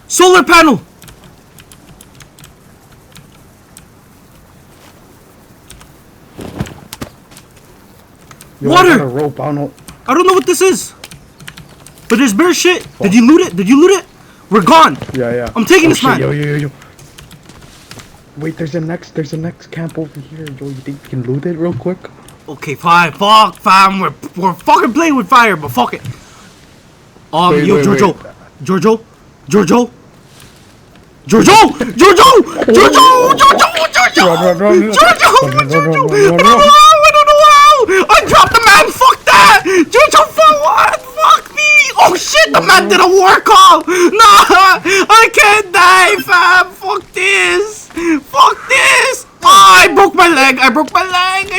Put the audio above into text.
Solar panel! Yo, Water! I got a rope. I don't know what this is. But there's bear shit. Did you loot it? Did you loot it? We're gone. Yeah. I'm taking this, man. Yo. Wait, there's a next camp over here. Yo, you think you can loot it real quick? Okay, fine. Fuck, fam. We're fucking playing with fire, but fuck it. Wait, yo, wait, Giorgio. wait. Giorgio. Run. I don't know how. I dropped the man. Fuck that. Giorgio, fuck what? Fuck me. Oh shit, the man did a war call. Nah, I can't die, fam. Fuck this. Oh, I broke my leg.